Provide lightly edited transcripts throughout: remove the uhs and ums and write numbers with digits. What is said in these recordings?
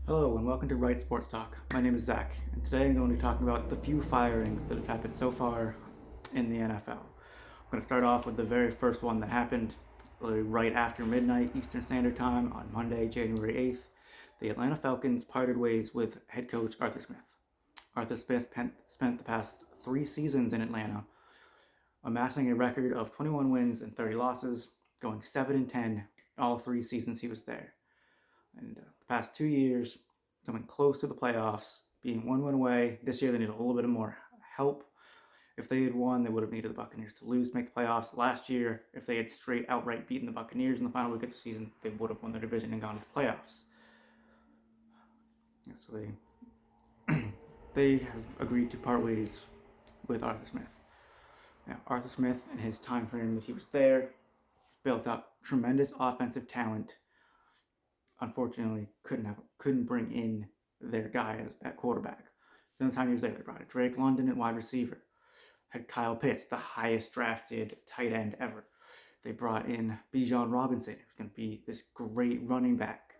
Hello and welcome to Right Sports Talk. My name is Zach, and today I'm going to be talking about the few firings that have happened so far in the NFL. I'm going to start off with the very first one that happened right after midnight Eastern Standard Time on Monday, January 8th. The Atlanta Falcons parted ways with head coach Arthur Smith. Arthur Smith spent the past 3 seasons in Atlanta, amassing a record of 21 wins and 30 losses, going 7-10 all 3 seasons he was there. And the past 2 years, coming close to the playoffs, being one win away. This year, they need a little bit more help. If they had won, they would have needed the Buccaneers to lose to make the playoffs. Last year, if they had straight outright beaten the Buccaneers in the final week of the season, they would have won the division and gone to the playoffs. So they have agreed to part ways with Arthur Smith. Now, Arthur Smith, in his time frame that he was there, built up tremendous offensive talent. Unfortunately, couldn't bring in their guy at quarterback. So the time he was there, they brought in Drake London at wide receiver. Had Kyle Pitts, the highest drafted tight end ever. They brought in Bijan Robinson, who's going to be this great running back.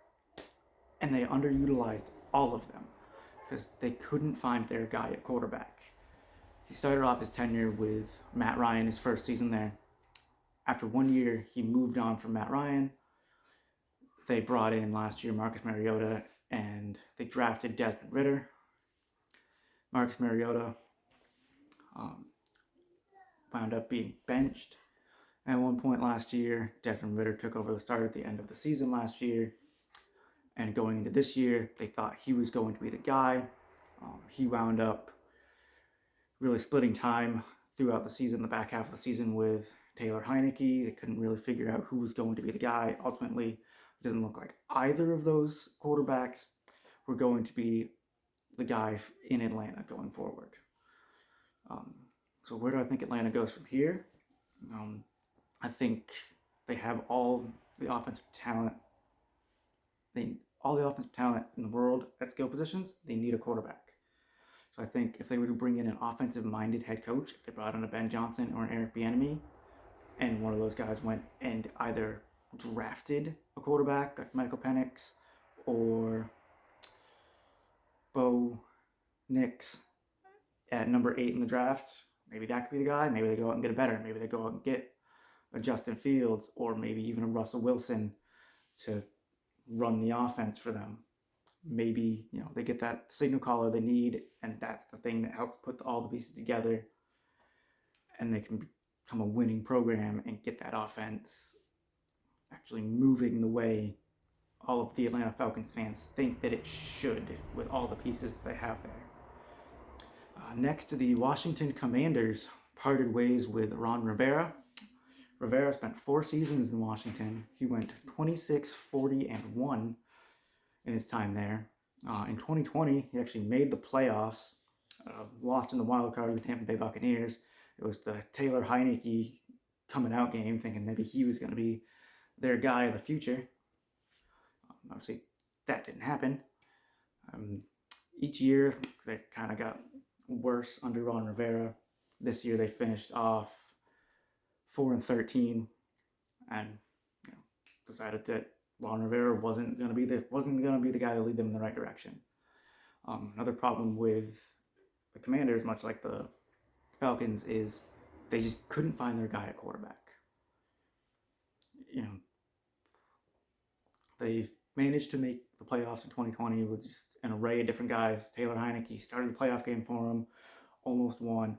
And they underutilized all of them because they couldn't find their guy at quarterback. He started off his tenure with Matt Ryan, his first season there. After 1 year, he moved on from Matt Ryan. They brought in last year Marcus Mariota, and they drafted Desmond Ridder. Marcus Mariota wound up being benched at one point last year. Desmond Ridder took over the start at the end of the season last year. And going into this year, they thought he was going to be the guy. He wound up really splitting time throughout the season, the back half of the season, with Taylor Heinicke. They couldn't really figure out who was going to be the guy. Ultimately, it doesn't look like either of those quarterbacks were going to be the guy in Atlanta going forward. So where do I think Atlanta goes from here? I think they have all the offensive talent. All the offensive talent in the world at skill positions. They need a quarterback. So I think if they were to bring in an offensive-minded head coach, if they brought in a Ben Johnson or an Eric Bieniemy, and one of those guys went and either drafted a quarterback like Michael Penix or Bo Nix at number 8 in the draft, maybe that could be the guy. Maybe they go out and get a better. Maybe they go out and get a Justin Fields or maybe even a Russell Wilson to run the offense for them. Maybe they get that signal caller they need, and that's the thing that helps put all the pieces together, and they can become a winning program and get that offense actually moving the way all of the Atlanta Falcons fans think that it should, with all the pieces that they have there. Next, the Washington Commanders parted ways with Ron Rivera. Rivera spent 4 seasons in Washington. He went 26-40-1 in his time there. In 2020, he actually made the playoffs, lost in the wild card to the Tampa Bay Buccaneers. It was the Taylor Heinicke coming out game, thinking maybe he was going to be their guy of the future. Obviously, that didn't happen. Each year, they kind of got worse under Ron Rivera. This year, they finished off 4-13, and decided that Ron Rivera wasn't going to be the guy to lead them in the right direction. Another problem with the Commanders, much like the Falcons, is they just couldn't find their guy at quarterback. They managed to make the playoffs in 2020 with just an array of different guys. Taylor Heinicke started the playoff game for them, almost won.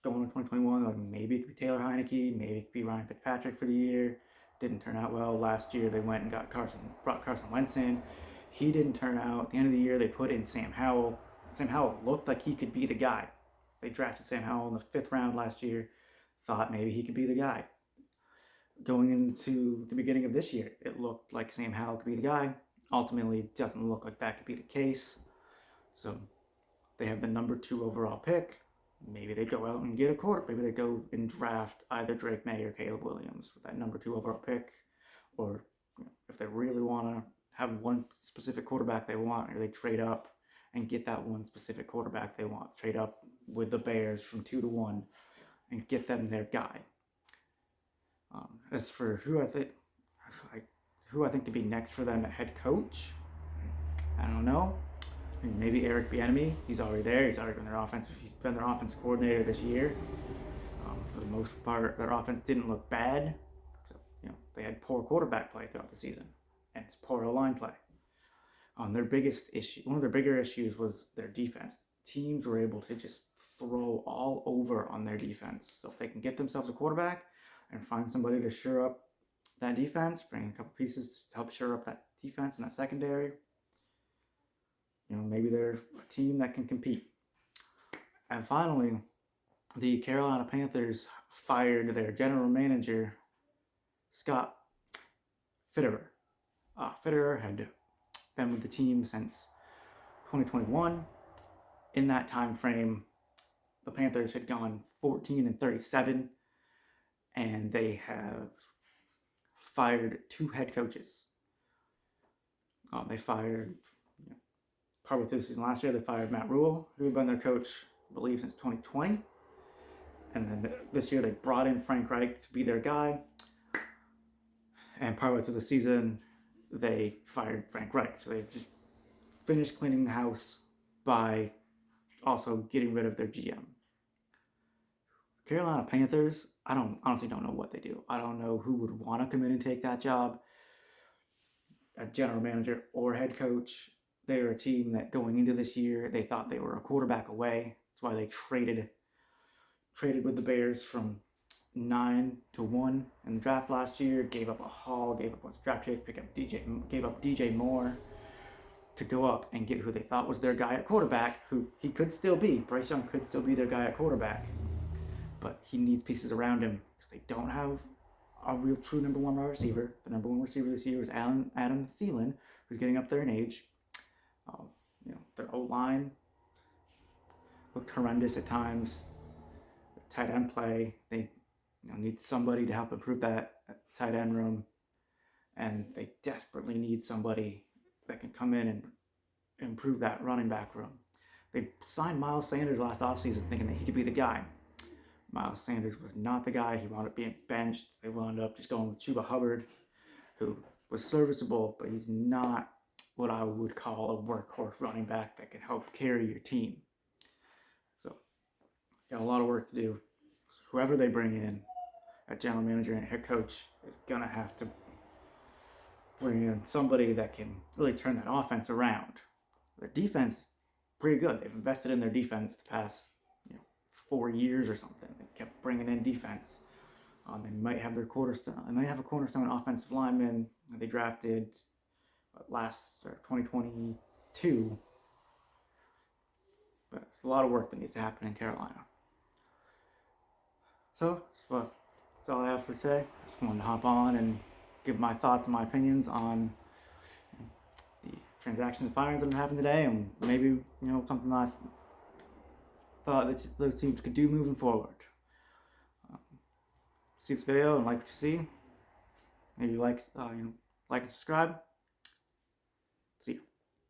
Going into 2021, like maybe it could be Taylor Heinicke, maybe it could be Ryan Fitzpatrick for the year. Didn't turn out well. Last year they went and brought Carson Wentz in. He didn't turn out. At the end of the year they put in Sam Howell. Sam Howell looked like he could be the guy. They drafted Sam Howell in the 5th round last year. Thought maybe he could be the guy. Going into the beginning of this year, it looked like Sam Howell could be the guy. Ultimately, it doesn't look like that could be the case. So they have the number 2 overall pick. Maybe they go out and get a quarterback. Maybe they go and draft either Drake May or Caleb Williams with that number 2 overall pick. Or if they really want to have one specific quarterback they want, or they trade up and get that one specific quarterback they want. Trade up with the Bears from 2-1 and get them their guy. As for who I think to be next for them at head coach, I don't know. Maybe Eric Bieniemy. He's already there. He's already been their offense. He's been their offense coordinator this year. For the most part, their offense didn't look bad. So they had poor quarterback play throughout the season, and it's poor line play. Their biggest issue, one of their bigger issues, was their defense. Teams were able to just throw all over on their defense. So if they can get themselves a quarterback and find somebody to shore up that defense, bring a couple pieces to help shore up that defense and that secondary, maybe they're a team that can compete. And finally, the Carolina Panthers fired their general manager, Scott Fitterer. Fitterer had been with the team since 2021. In that time frame, the Panthers had gone 14-37, and they have fired 2 head coaches. They fired, partway through the season last year, they fired Matt Rhule, who had been their coach, I believe, since 2020. And then this year they brought in Frank Reich to be their guy. And partway through the season, they fired Frank Reich. So they've just finished cleaning the house by also getting rid of their GM. Carolina Panthers, I honestly don't know what they do. I don't know who would want to come in and take that job, a general manager or head coach. They're a team that going into this year, they thought they were a quarterback away. That's why they traded with the Bears from 9-1 in the draft last year. Gave up a haul, gave up a bunch of draft picks, gave up DJ Moore to go up and get who they thought was their guy at quarterback, who he could still be. Bryce Young could still be their guy at quarterback. But he needs pieces around him because they don't have a real true number one wide receiver. The number one receiver this year is Adam Thielen, who's getting up there in age. Their O-line looked horrendous at times. Tight end play, they need somebody to help improve that tight end room, and they desperately need somebody that can come in and improve that running back room. They signed Miles Sanders last offseason thinking that he could be the guy. Miles Sanders was not the guy. He wound up being benched. They wound up just going with Chuba Hubbard, who was serviceable, but he's not what I would call a workhorse running back that can help carry your team. So, got a lot of work to do. So whoever they bring in, a general manager and head coach, is going to have to bring in somebody that can really turn that offense around. Their defense, pretty good. They've invested in their defense the past 4 years or something. They kept bringing in defense. They might have their cornerstone. They might have a cornerstone offensive lineman that they drafted 2022. But it's a lot of work that needs to happen in Carolina. So that's all I have for today. Just wanted to hop on and give my thoughts and my opinions on the transactions and firings that have happened today, and maybe something I thought that those teams could do moving forward. See this video and like what you see. Maybe like and subscribe.